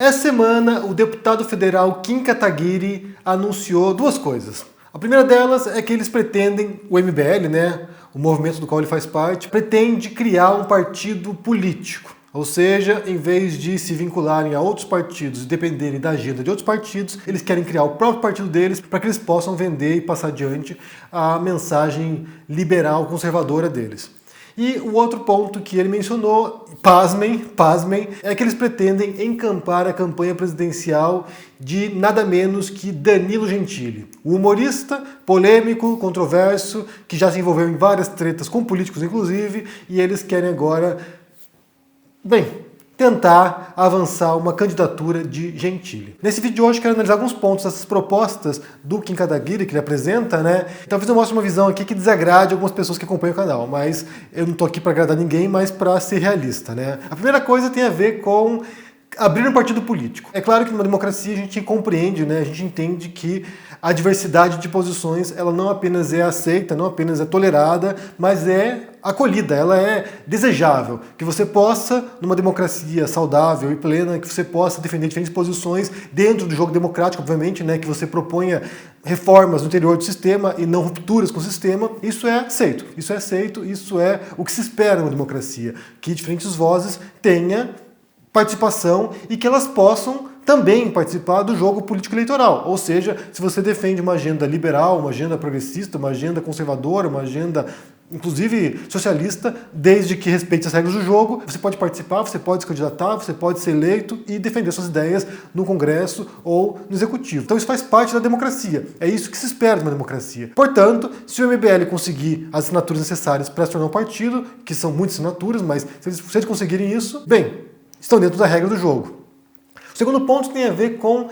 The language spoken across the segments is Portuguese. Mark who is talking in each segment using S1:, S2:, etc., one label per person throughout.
S1: Essa semana, o deputado federal Kim Kataguiri anunciou duas coisas. A primeira delas é que eles pretendem, o MBL, o movimento do qual ele faz parte, pretende criar um partido político. Ou seja, em vez de se vincularem a outros partidos e dependerem da agenda de outros partidos, eles querem criar o próprio partido deles para que eles possam vender e passar adiante a mensagem liberal conservadora deles. E o outro ponto que ele mencionou, pasmem, é que eles pretendem encampar a campanha presidencial de nada menos que Danilo Gentili, o humorista polêmico, controverso, que já se envolveu em várias tretas com políticos inclusive, e eles querem agora, tentar avançar uma candidatura de Gentili. Nesse vídeo de hoje eu quero analisar alguns pontos dessas propostas do Kim Kataguiri que ele apresenta, Talvez eu mostre uma visão aqui que desagrade algumas pessoas que acompanham o canal, mas eu não estou aqui para agradar ninguém, mas para ser realista, A primeira coisa tem a ver com abrir um partido político. É claro que numa democracia a gente compreende, a gente entende que a diversidade de posições, ela não apenas é aceita, não apenas é tolerada, mas é acolhida, ela é desejável. Que você possa, numa democracia saudável e plena, que você possa defender diferentes posições dentro do jogo democrático, obviamente, que você proponha reformas no interior do sistema e não rupturas com o sistema, isso é aceito. Isso é o que se espera numa democracia. Que diferentes vozes tenham participação e que elas possam também participar do jogo político-eleitoral. Ou seja, se você defende uma agenda liberal, uma agenda progressista, uma agenda conservadora, uma agenda inclusive socialista, desde que respeite as regras do jogo, você pode participar, você pode se candidatar, você pode ser eleito e defender suas ideias no Congresso ou no Executivo. Então isso faz parte da democracia. É isso que se espera de uma democracia. Portanto, se o MBL conseguir as assinaturas necessárias para se tornar um partido, que são muitas assinaturas, mas se eles conseguirem isso, estão dentro da regra do jogo. O segundo ponto tem a ver com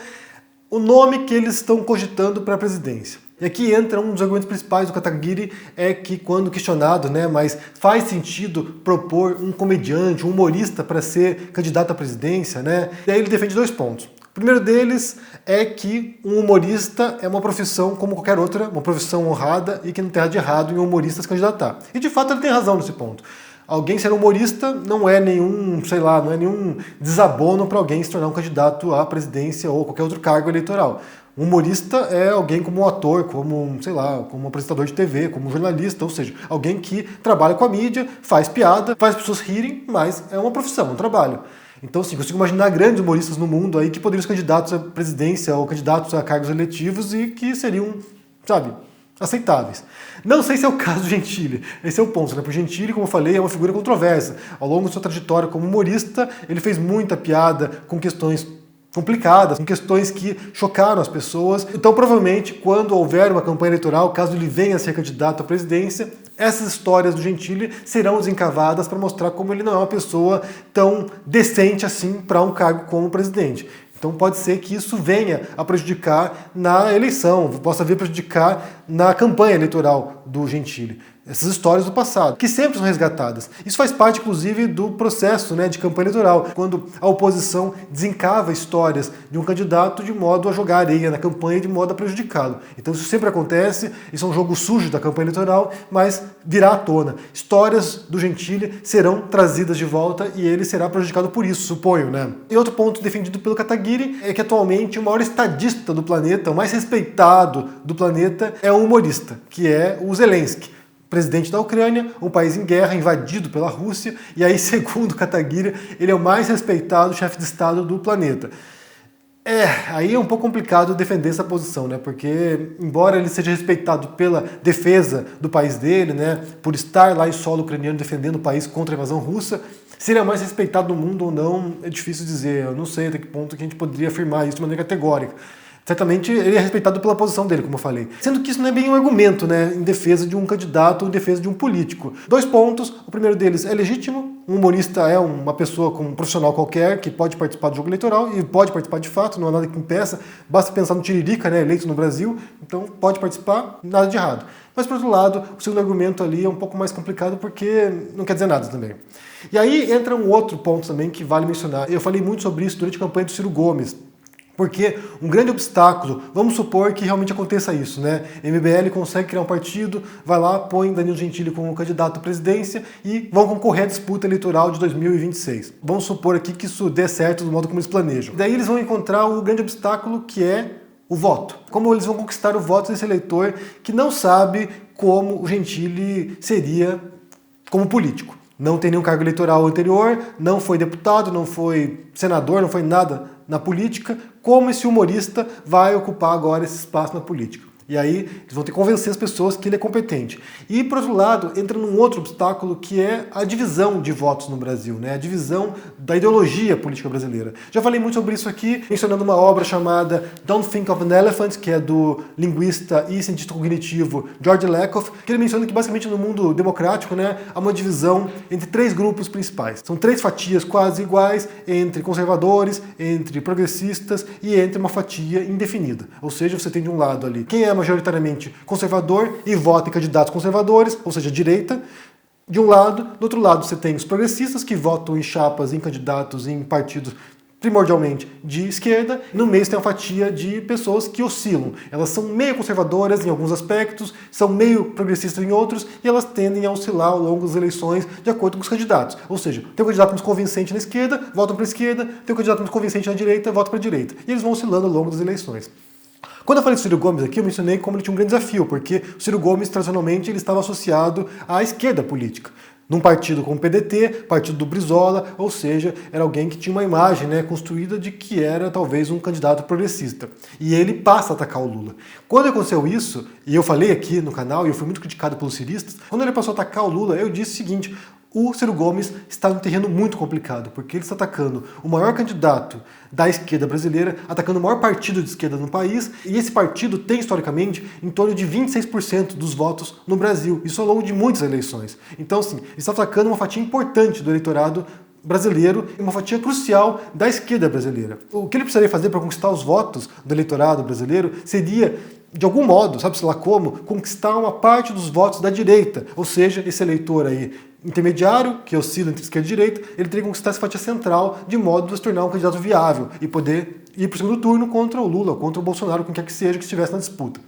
S1: o nome que eles estão cogitando para a presidência. E aqui entra um dos argumentos principais do Kataguiri, é que quando questionado, mas faz sentido propor um comediante, um humorista para ser candidato à presidência, E aí ele defende dois pontos. O primeiro deles é que um humorista é uma profissão como qualquer outra, uma profissão honrada e que não tem nada de errado em um humorista se candidatar. E de fato ele tem razão nesse ponto. Alguém ser humorista não é nenhum, não é nenhum desabono para alguém se tornar um candidato à presidência ou qualquer outro cargo eleitoral. Um humorista é alguém como um ator, como um apresentador de TV, como um jornalista, ou seja, alguém que trabalha com a mídia, faz piada, faz as pessoas rirem, mas é uma profissão, um trabalho. Então, consigo imaginar grandes humoristas no mundo aí que poderiam ser candidatos à presidência ou candidatos a cargos eletivos e que seriam, aceitáveis. Não sei se é o caso do Gentili. Esse é o ponto, Porque o Gentili, como eu falei, é uma figura controversa. Ao longo de sua trajetória como humorista, ele fez muita piada com questões complicadas, com questões que chocaram as pessoas. Então, provavelmente, quando houver uma campanha eleitoral, caso ele venha a ser candidato à presidência, essas histórias do Gentili serão desencavadas para mostrar como ele não é uma pessoa tão decente assim para um cargo como presidente. Então pode ser que isso venha a prejudicar na eleição, possa vir a prejudicar na campanha eleitoral do Gentili. Essas histórias do passado, que sempre são resgatadas. Isso faz parte, inclusive, do processo de campanha eleitoral, quando a oposição desencava histórias de um candidato de modo a jogar areia na campanha, de modo a prejudicá-lo. Então isso sempre acontece, isso é um jogo sujo da campanha eleitoral, mas virá à tona. Histórias do Gentili serão trazidas de volta e ele será prejudicado por isso, suponho, E outro ponto defendido pelo Kataguiri é que atualmente o maior estadista do planeta, o mais respeitado do planeta, é um humorista, que é o Zelensky, presidente da Ucrânia, um país em guerra, invadido pela Rússia, e aí, segundo Kataguiri, ele é o mais respeitado chefe de Estado do planeta. Aí é um pouco complicado defender essa posição, Porque, embora ele seja respeitado pela defesa do país dele, Por estar lá em solo ucraniano defendendo o país contra a invasão russa, se ele é mais respeitado no mundo ou não, é difícil dizer. Eu não sei até que ponto que a gente poderia afirmar isso de maneira categórica. Certamente ele é respeitado pela posição dele, como eu falei. Sendo que isso não é bem um argumento, em defesa de um candidato ou em defesa de um político. Dois pontos. O primeiro deles é legítimo. Um humorista é uma pessoa, como um profissional qualquer, que pode participar do jogo eleitoral e pode participar de fato, não há nada que impeça. Basta pensar no Tiririca, eleito no Brasil. Então pode participar, nada de errado. Mas, por outro lado, o segundo argumento ali é um pouco mais complicado porque não quer dizer nada também. E aí entra um outro ponto também que vale mencionar. Eu falei muito sobre isso durante a campanha do Ciro Gomes, Porque um grande obstáculo, vamos supor que realmente aconteça isso, né? MBL consegue criar um partido, vai lá, põe Danilo Gentili como candidato à presidência e vão concorrer à disputa eleitoral de 2026. Vamos supor aqui que isso dê certo do modo como eles planejam. Daí eles vão encontrar o grande obstáculo que é o voto. Como eles vão conquistar o voto desse eleitor que não sabe como o Gentili seria como político. Não tem nenhum cargo eleitoral anterior, não foi deputado, não foi senador, não foi nada na política. Como esse humorista vai ocupar agora esse espaço na política? E aí eles vão ter que convencer as pessoas que ele é competente. E, por outro lado, entra num outro obstáculo que é a divisão de votos no Brasil, né? A divisão da ideologia política brasileira. Já falei muito sobre isso aqui, mencionando uma obra chamada Don't Think of an Elephant, que é do linguista e cientista cognitivo George Lakoff, que ele menciona que basicamente no mundo democrático, né, há uma divisão entre 3 grupos principais. São 3 fatias quase iguais entre conservadores, entre progressistas e entre uma fatia indefinida. Ou seja, você tem de um lado ali quem é majoritariamente conservador e vota em candidatos conservadores, ou seja, direita, de um lado. Do outro lado você tem os progressistas que votam em chapas, em candidatos, em partidos primordialmente de esquerda. No meio você tem uma fatia de pessoas que oscilam. Elas são meio conservadoras em alguns aspectos, são meio progressistas em outros, e elas tendem a oscilar ao longo das eleições de acordo com os candidatos. Ou seja, tem um candidato mais convincente na esquerda, votam para a esquerda, tem um candidato mais convincente na direita, votam para a direita. E eles vão oscilando ao longo das eleições. Quando eu falei do Ciro Gomes aqui, eu mencionei como ele tinha um grande desafio, porque o Ciro Gomes, tradicionalmente, ele estava associado à esquerda política. Num partido como o PDT, partido do Brizola, ou seja, era alguém que tinha uma imagem, né, construída de que era talvez um candidato progressista. E ele passa a atacar o Lula. Quando aconteceu isso, e eu falei aqui no canal, e eu fui muito criticado pelos ciristas, quando ele passou a atacar o Lula, eu disse o seguinte: o Ciro Gomes está num terreno muito complicado, porque ele está atacando o maior candidato da esquerda brasileira, atacando o maior partido de esquerda no país, e esse partido tem, historicamente, em torno de 26% dos votos no Brasil, isso ao longo de muitas eleições. Então, sim, ele está atacando uma fatia importante do eleitorado brasileiro e uma fatia crucial da esquerda brasileira. O que ele precisaria fazer para conquistar os votos do eleitorado brasileiro seria, de algum modo, sabe-se lá como, conquistar uma parte dos votos da direita, ou seja, esse eleitor aí intermediário, que oscila entre esquerda e direita, ele teria que conquistar essa fatia central de modo a se tornar um candidato viável e poder ir para o segundo turno contra o Lula, contra o Bolsonaro, quem quer que seja que estivesse na disputa.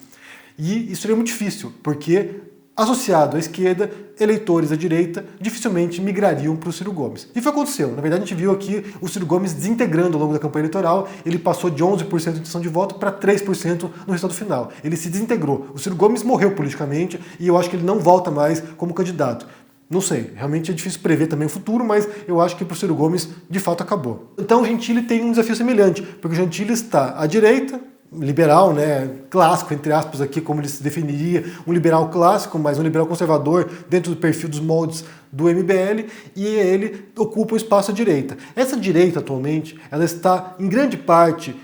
S1: E isso seria muito difícil, porque associado à esquerda, eleitores da direita dificilmente migrariam para o Ciro Gomes. E foi o que aconteceu. Na verdade, a gente viu aqui o Ciro Gomes desintegrando ao longo da campanha eleitoral. Ele passou de 11% de intenção de voto para 3% no resultado final. Ele se desintegrou. O Ciro Gomes morreu politicamente e eu acho que ele não volta mais como candidato. Não sei, realmente é difícil prever também o futuro, mas eu acho que para o Ciro Gomes, de fato, acabou. Então o Gentili tem um desafio semelhante, porque o Gentili está à direita, liberal, né, clássico, entre aspas aqui, como ele se definiria, um liberal clássico, mas um liberal conservador dentro do perfil dos moldes do MBL, e ele ocupa o espaço à direita. Essa direita, atualmente, ela está, em grande parte,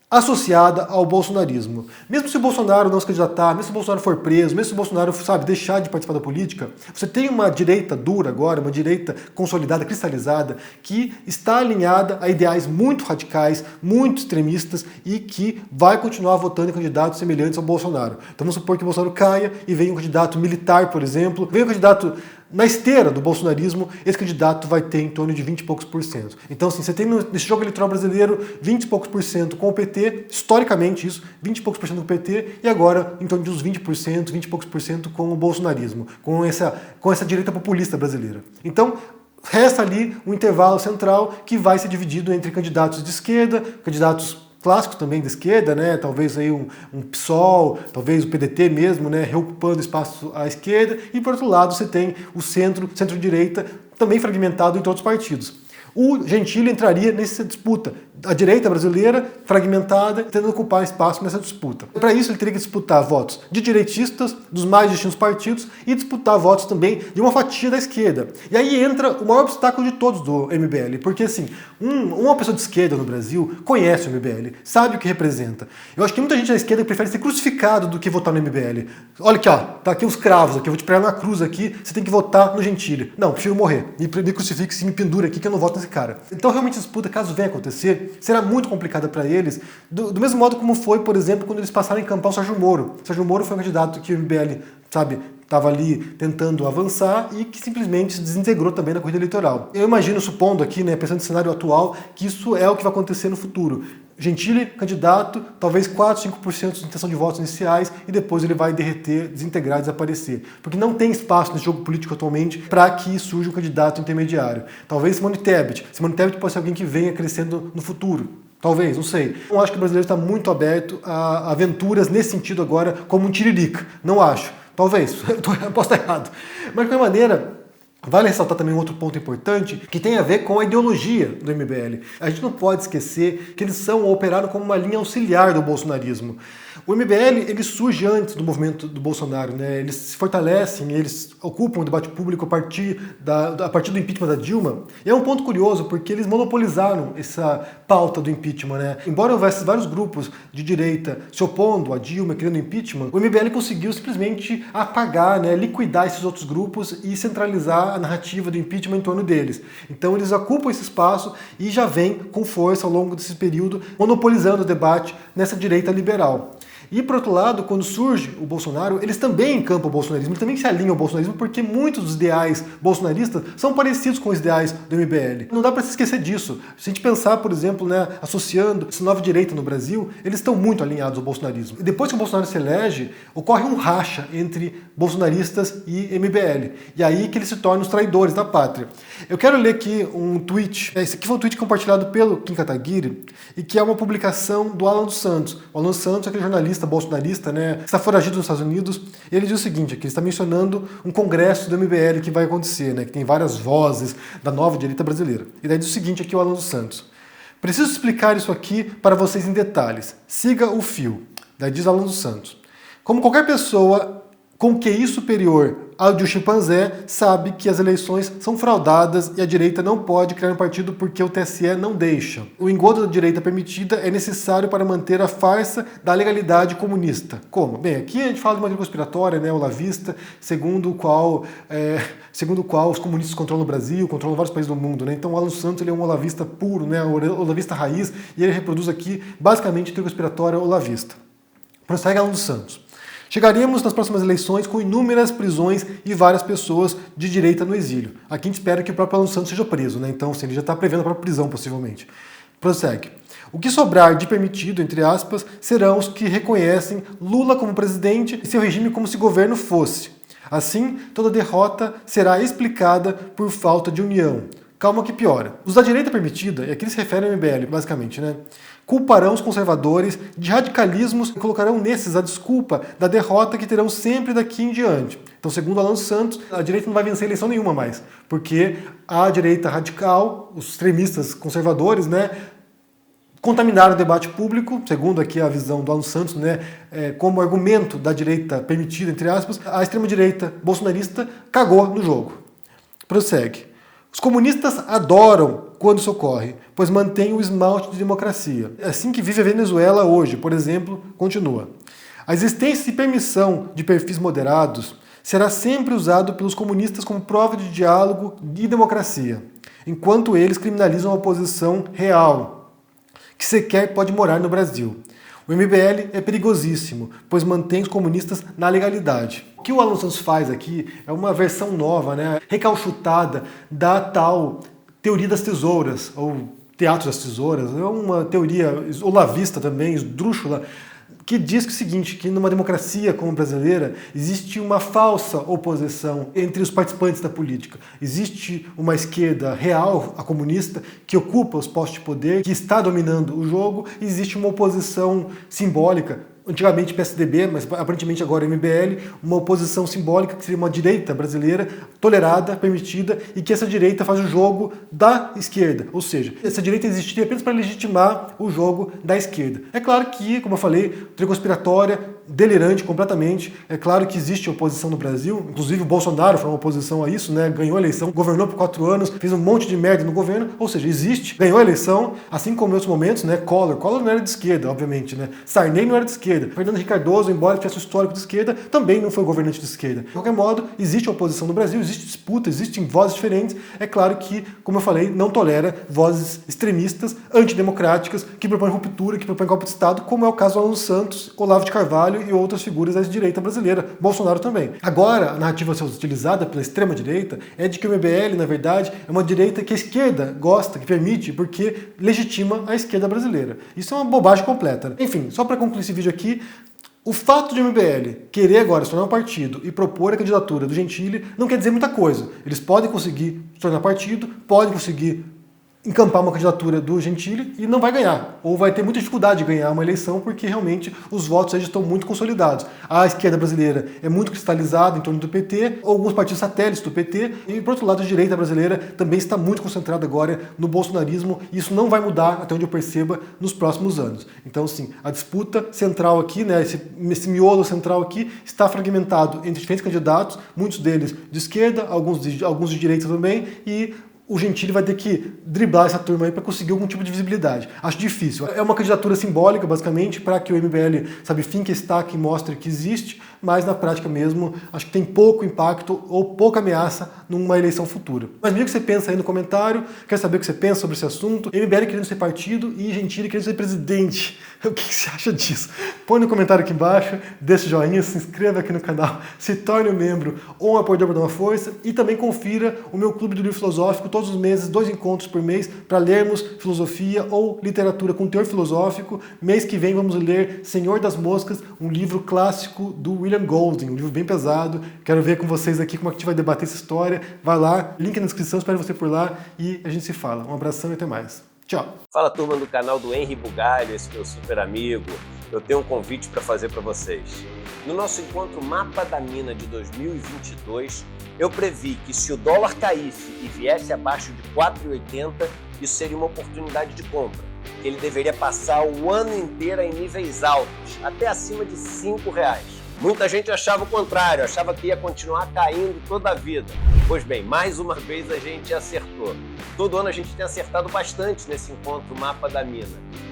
S1: associada ao bolsonarismo. Mesmo se o Bolsonaro não se candidatar, mesmo se o Bolsonaro for preso, mesmo se o Bolsonaro, sabe, deixar de participar da política, você tem uma direita dura agora, uma direita consolidada, cristalizada, que está alinhada a ideais muito radicais, muito extremistas e que vai continuar votando em candidatos semelhantes ao Bolsonaro. Então vamos supor que o Bolsonaro caia e venha um candidato militar, por exemplo, venha um candidato na esteira do bolsonarismo, esse candidato vai ter em torno de 20 e poucos por cento. Então, assim, você tem nesse jogo eleitoral brasileiro 20 e poucos por cento com o PT, historicamente isso, 20 e poucos por cento com o PT, e agora em torno de uns 20%, 20 e poucos por cento com o bolsonarismo, com essa direita populista brasileira. Então, resta ali um intervalo central que vai ser dividido entre candidatos de esquerda, candidatos clássicos também da esquerda, né? Talvez aí um PSOL, talvez o PDT mesmo, né? Reocupando espaço à esquerda, e por outro lado você tem o centro-direita também fragmentado entre outros partidos. O Gentili entraria nessa disputa. A direita brasileira, fragmentada, tentando ocupar espaço nessa disputa. Para isso ele teria que disputar votos de direitistas, dos mais distintos partidos, e disputar votos também de uma fatia da esquerda. E aí entra o maior obstáculo de todos do MBL, porque assim, uma pessoa de esquerda no Brasil conhece o MBL, sabe o que representa. Eu acho que muita gente da esquerda prefere ser crucificado do que votar no MBL. Olha aqui, ó, tá aqui os cravos, aqui, eu vou te pregar na cruz aqui, você tem que votar no Gentili. Não, prefiro morrer. Me crucifique, se me pendura aqui que eu não voto nesse cara. Então realmente a disputa, caso venha acontecer, será muito complicada para eles, do mesmo modo como foi, por exemplo, quando eles passaram a encampar o Sérgio Moro. O Sérgio Moro foi um candidato que o MBL, sabe, estava ali tentando avançar e que simplesmente se desintegrou também na corrida eleitoral. Eu imagino, supondo aqui, né, pensando no cenário atual, que isso é o que vai acontecer no futuro. Gentili, candidato, talvez 4, 5% de intenção de votos iniciais e depois ele vai derreter, desintegrar, desaparecer. Porque não tem espaço nesse jogo político atualmente para que surja um candidato intermediário. Talvez Simone Tebet. Simone Tebet pode ser alguém que venha crescendo no futuro. Talvez, não sei. Eu acho que o brasileiro está muito aberto a aventuras nesse sentido agora, como um tiririca. Não acho. Talvez. Eu posso estar errado. Mas, de qualquer maneira, vale ressaltar também um outro ponto importante que tem a ver com a ideologia do MBL. A gente não pode esquecer que eles são ou operaram como uma linha auxiliar do bolsonarismo. O MBL ele surge antes do movimento do Bolsonaro, né? Eles se fortalecem, eles ocupam o debate público a partir do impeachment da Dilma. E é um ponto curioso porque eles monopolizaram essa pauta do impeachment, né? Embora houvesse vários grupos de direita se opondo a Dilma, querendo impeachment, o MBL conseguiu simplesmente apagar, né? Liquidar esses outros grupos e centralizar a narrativa do impeachment em torno deles. Então eles ocupam esse espaço e já vêm com força ao longo desse período monopolizando o debate nessa direita liberal. E, por outro lado, quando surge o Bolsonaro, eles também encampam o bolsonarismo, eles também se alinham ao bolsonarismo, porque muitos dos ideais bolsonaristas são parecidos com os ideais do MBL. Não dá para se esquecer disso. Se a gente pensar, por exemplo, né, associando essa nova direita no Brasil, eles estão muito alinhados ao bolsonarismo. E depois que o Bolsonaro se elege, ocorre um racha entre bolsonaristas e MBL. E aí que eles se tornam os traidores da pátria. Eu quero ler aqui um tweet. Esse aqui foi um tweet compartilhado pelo Kim Kataguiri e que é uma publicação do Alan dos Santos. O Alan dos Santos é aquele jornalista bolsonarista, né, que está foragido nos Estados Unidos. E ele diz o seguinte, que ele está mencionando um congresso do MBL que vai acontecer, né, que tem várias vozes da nova direita brasileira. E daí diz o seguinte aqui o Alan dos Santos. Preciso explicar isso aqui para vocês em detalhes. Siga o fio. Daí diz Alan dos Santos. Como qualquer pessoa com QI superior ao de um chimpanzé sabe que as eleições são fraudadas e a direita não pode criar um partido porque o TSE não deixa. O engodo da direita permitida é necessário para manter a farsa da legalidade comunista. Como? Bem, aqui a gente fala de uma teoria conspiratória, né, olavista, segundo o qual os comunistas controlam o Brasil, controlam vários países do mundo. Né? Então o Alan Santos ele é um olavista puro, né, olavista raiz, e ele reproduz aqui basicamente a teoria conspiratória olavista. Prossegue Alan dos Santos. Chegaremos nas próximas eleições com inúmeras prisões e várias pessoas de direita no exílio. Aqui a gente espera que o próprio Alan Santos seja preso, né? Então assim, ele já está prevendo a própria prisão, possivelmente. Prossegue. O que sobrar de permitido, entre aspas, serão os que reconhecem Lula como presidente e seu regime como se governo fosse. Assim, toda derrota será explicada por falta de união. Calma que piora. Os da direita permitida, e aqui eles se referem ao MBL, basicamente, né? Culparão os conservadores de radicalismos e colocarão nesses a desculpa da derrota que terão sempre daqui em diante. Então, segundo Alan Santos, a direita não vai vencer eleição nenhuma mais, porque a direita radical, os extremistas conservadores, né, contaminaram o debate público, segundo aqui a visão do Alan Santos, né, como argumento da direita permitida, entre aspas, a extrema-direita bolsonarista cagou no jogo. Prossegue. Os comunistas adoram quando isso ocorre, pois mantém o esmalte de democracia. É assim que vive a Venezuela hoje, por exemplo, continua. A existência e permissão de perfis moderados será sempre usado pelos comunistas como prova de diálogo e democracia, enquanto eles criminalizam a oposição real, que sequer pode morar no Brasil. O MBL é perigosíssimo, pois mantém os comunistas na legalidade. O que o Alan Santos faz aqui é uma versão nova, né, recalchutada da tal teoria das tesouras, ou teatro das tesouras. É uma teoria olavista também, esdrúxula, que diz que o seguinte, que numa democracia como a brasileira existe uma falsa oposição entre os participantes da política. Existe uma esquerda real, a comunista, que ocupa os postos de poder, que está dominando o jogo, e existe uma oposição simbólica, antigamente PSDB, mas aparentemente agora MBL, uma oposição simbólica que seria uma direita brasileira tolerada, permitida, e que essa direita faz o jogo da esquerda. Ou seja, essa direita existiria apenas para legitimar o jogo da esquerda. É claro que, como eu falei, teoria conspiratória, delirante completamente. É claro que existe oposição no Brasil, inclusive o Bolsonaro foi uma oposição a isso, né? Ganhou a eleição, governou por 4 anos, fez um monte de merda no governo, ou seja, existe, ganhou a eleição, assim como em outros momentos, né? Collor não era de esquerda, obviamente, né? Sarney não era de esquerda, Fernando Henrique Cardoso, embora tivesse um histórico de esquerda, também não foi governante de esquerda. De qualquer modo, existe oposição no Brasil, existe disputa, existem vozes diferentes. É claro que, como eu falei, não tolera vozes extremistas, antidemocráticas, que propõem ruptura, que propõem golpe de Estado, como é o caso do Alan Santos, Olavo de Carvalho Carvalho e outras figuras da direita brasileira, Bolsonaro também. Agora, a narrativa a ser utilizada pela extrema-direita é de que o MBL, na verdade, é uma direita que a esquerda gosta, que permite, porque legitima a esquerda brasileira. Isso é uma bobagem completa, né? Enfim, só para concluir esse vídeo aqui, o fato de o MBL querer agora se tornar um partido e propor a candidatura do Gentili não quer dizer muita coisa. Eles podem conseguir se tornar partido, podem conseguir encampar uma candidatura do Gentili e não vai ganhar, ou vai ter muita dificuldade de ganhar uma eleição porque realmente os votos aí já estão muito consolidados. A esquerda brasileira é muito cristalizada em torno do PT, alguns partidos satélites do PT, e por outro lado a direita brasileira também está muito concentrada agora no bolsonarismo, e isso não vai mudar, até onde eu perceba, nos próximos anos. Então sim, a disputa central aqui, né, esse miolo central aqui, está fragmentado entre diferentes candidatos, muitos deles de esquerda, alguns de direita também, e o Gentili vai ter que driblar essa turma aí para conseguir algum tipo de visibilidade. Acho difícil. É uma candidatura simbólica, basicamente, para que o MBL, sabe, finque estaque e mostre que existe, mas na prática mesmo, acho que tem pouco impacto ou pouca ameaça numa eleição futura. Mas me diga o que você pensa aí no comentário, quero saber o que você pensa sobre esse assunto. MBL querendo ser partido e Gentili querendo ser presidente. O que você acha disso? Põe no comentário aqui embaixo, deixa o joinha, se inscreva aqui no canal, se torne um membro ou um apoiador para dar uma força, e também confira o meu Clube do Livro Filosófico, todos os meses, 2 encontros por mês para lermos filosofia ou literatura com teor filosófico. Mês que vem vamos ler Senhor das Moscas, um livro clássico do William Golding, um livro bem pesado. Quero ver com vocês aqui como a gente vai debater essa história. Vai lá, link na descrição, espero você por lá e a gente se fala. Um abração e até mais. Tchau!
S2: Fala, turma do canal do Henry Bugalho, esse meu super amigo. Eu tenho um convite para fazer para vocês. No nosso encontro Mapa da Mina de 2022, eu previ que se o dólar caísse e viesse abaixo de 4,80, isso seria uma oportunidade de compra. Ele deveria passar o ano inteiro em níveis altos, até acima de R$5. Muita gente achava o contrário, achava que ia continuar caindo toda a vida. Pois bem, mais uma vez a gente acertou. Todo ano a gente tem acertado bastante nesse encontro Mapa da Mina.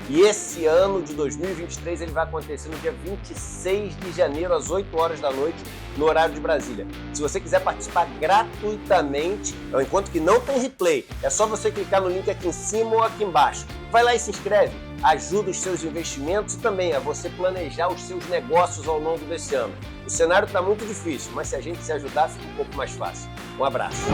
S2: E esse ano de 2023 ele vai acontecer no dia 26 de janeiro, às 8 horas da noite, no horário de Brasília. Se você quiser participar gratuitamente, é um encontro que não tem replay. É só você clicar no link aqui em cima ou aqui embaixo. Vai lá e se inscreve. Ajuda os seus investimentos e também a você planejar os seus negócios ao longo desse ano. O cenário está muito difícil, mas se a gente se ajudar, fica um pouco mais fácil. Um abraço.